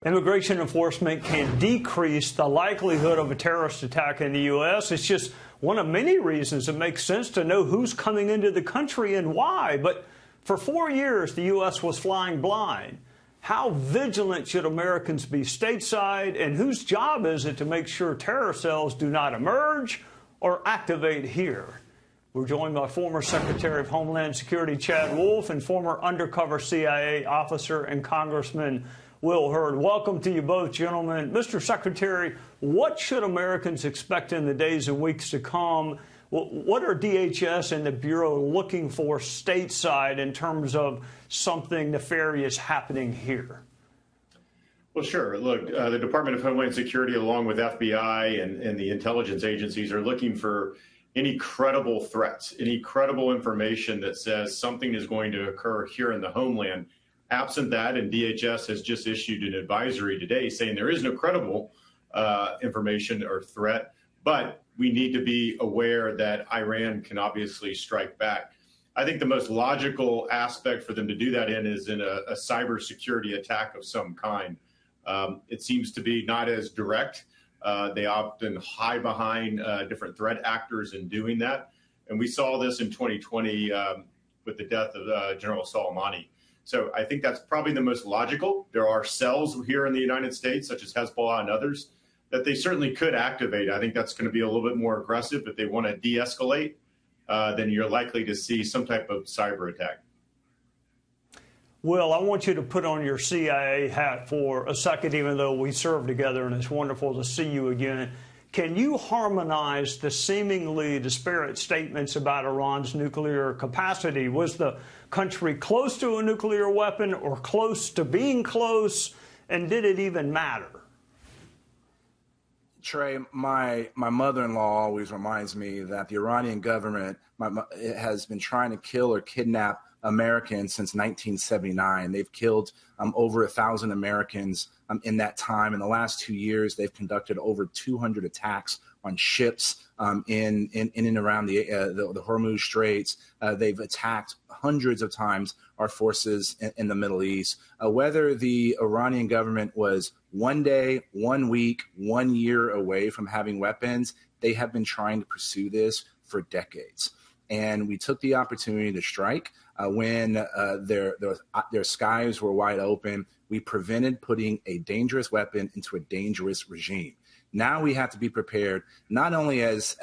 Immigration enforcement can decrease the likelihood of a terrorist attack in the U.S. It's just one of many reasons it makes sense to know who's coming into the country and why. But for 4 years, the U.S. was flying blind. How vigilant should Americans be stateside, and whose job is it to make sure terror cells do not emerge or activate here? We're joined by former Secretary of Homeland Security Chad Wolf and former undercover CIA officer and Congressman Will Hurd. Welcome to you both, gentlemen. Mr. Secretary, what should Americans expect in the days and weeks to come? What are DHS and the Bureau looking for stateside in terms of something nefarious happening here? Well, sure. Look, the Department of Homeland Security, along with FBI and the intelligence agencies, are looking for any credible threats, any credible information that says something is going to occur here in the homeland. Absent that, and DHS has just issued an advisory today saying there is no credible information or threat, but we need to be aware that Iran can obviously strike back. I think the most logical aspect for them to do that is in a cybersecurity attack of some kind. It seems to be not as direct. They often hide behind different threat actors in doing that. And we saw this in 2020 with the death of General Soleimani. So I think that's probably the most logical. There are cells here in the United States, such as Hezbollah and others, that they certainly could activate. I think that's going to be a little bit more aggressive. If they want to de-escalate, then you're likely to see some type of cyber attack. Will, I want you to put on your CIA hat for a second, even though we served together, and it's wonderful to see you again. Can you harmonize the seemingly disparate statements about Iran's nuclear capacity? Was the country close to a nuclear weapon or close to being close? And did it even matter? Trey, my mother-in-law always reminds me that the Iranian government has been trying to kill or kidnap Americans since 1979. They've killed over 1,000 Americans in that time. In the last 2 years, they've conducted over 200 attacks on ships in and around the Hormuz Straits. They've attacked hundreds of times our forces in the Middle East. Whether the Iranian government was 1 day, 1 week, 1 year away from having weapons, they have been trying to pursue this for decades. And we took the opportunity to strike when their skies were wide open. We prevented putting a dangerous weapon into a dangerous regime. Now we have to be prepared, not only as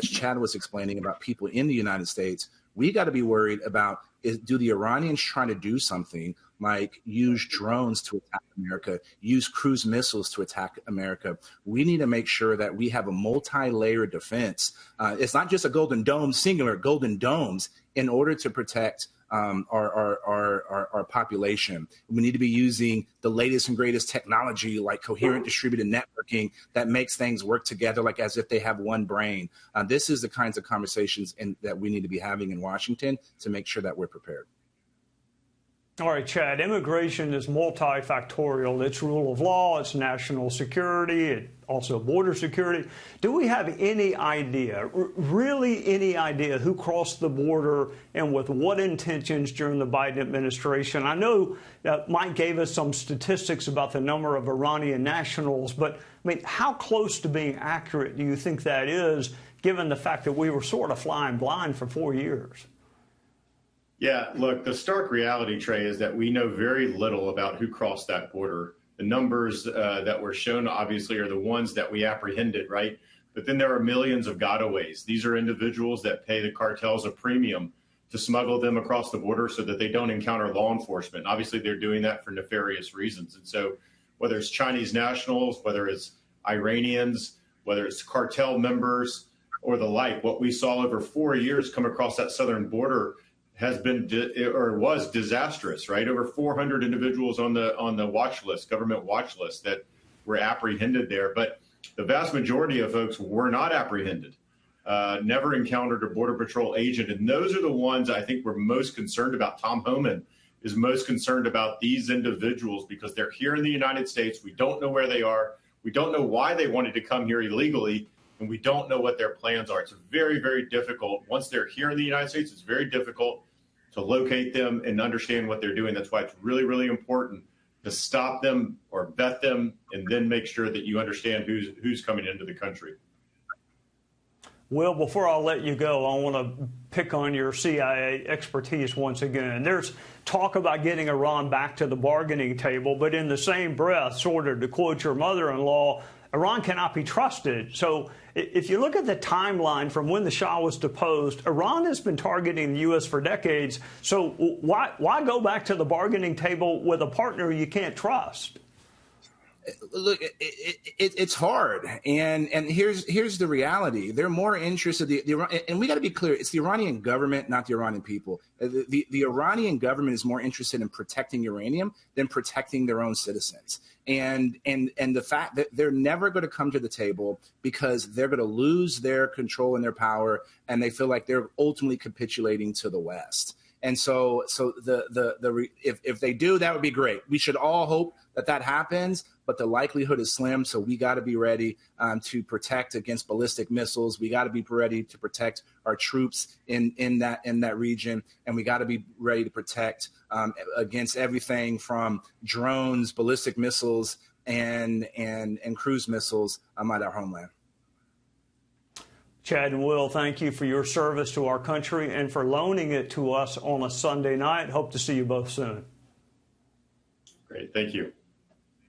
Chad was explaining about people in the United States. We got to be worried about, do the Iranians try to do something like use drones to attack America, use cruise missiles to attack America? We need to make sure that we have a multi-layered defense. It's not just a Golden Dome, singular Golden Domes, in order to protect our population. We need to be using the latest and greatest technology like coherent distributed networking that makes things work together like as if they have one brain. This is the kinds of conversations that we need to be having in Washington to make sure that we're prepared. All right, Chad, immigration is multifactorial. It's rule of law, it's national security, it's also border security. Do we have any idea, really any idea, who crossed the border and with what intentions during the Biden administration? I know Mike gave us some statistics about the number of Iranian nationals, but I mean, how close to being accurate do you think that is, given the fact that we were sort of flying blind for 4 years? Yeah, look, the stark reality, Trey, is that we know very little about who crossed that border. The numbers that were shown, obviously, are the ones that we apprehended, right? But then there are millions of gotaways. These are individuals that pay the cartels a premium to smuggle them across the border so that they don't encounter law enforcement. Obviously, they're doing that for nefarious reasons. And so whether it's Chinese nationals, whether it's Iranians, whether it's cartel members or the like, what we saw over 4 years come across that southern border has been was disastrous, right? Over 400 individuals on the watch list, government watch list, that were apprehended there. But the vast majority of folks were not apprehended, never encountered a Border Patrol agent. And those are the ones I think we're most concerned about. Tom Homan is most concerned about these individuals because they're here in the United States. We don't know where they are. We don't know why they wanted to come here illegally. And we don't know what their plans are. It's very, very difficult. Once they're here in the United States, it's very difficult to locate them and understand what they're doing. That's why it's really, really important to stop them or vet them, and then make sure that you understand who's coming into the country. Will, before I let you go, I want to pick on your CIA expertise once again. There's talk about getting Iran back to the bargaining table, but in the same breath, sort of to quote your mother-in-law, Iran cannot be trusted. So if you look at the timeline from when the Shah was deposed, Iran has been targeting the U.S. for decades. So why go back to the bargaining table with a partner you can't trust? Look, it's hard, and here's the reality. They're more interested. And we got to be clear. It's the Iranian government, not the Iranian people. The Iranian government is more interested in protecting uranium than protecting their own citizens. And the fact that they're never going to come to the table because they're going to lose their control and their power, and they feel like they're ultimately capitulating to the West. And so if they do, that would be great. We should all hope that happens, but the likelihood is slim. So we got to be ready to protect against ballistic missiles. We got to be ready to protect our troops in that region, and we got to be ready to protect against everything from drones, ballistic missiles, and cruise missiles at our homeland. Chad and Will, thank you for your service to our country and for loaning it to us on a Sunday night. Hope to see you both soon. Great. Thank you.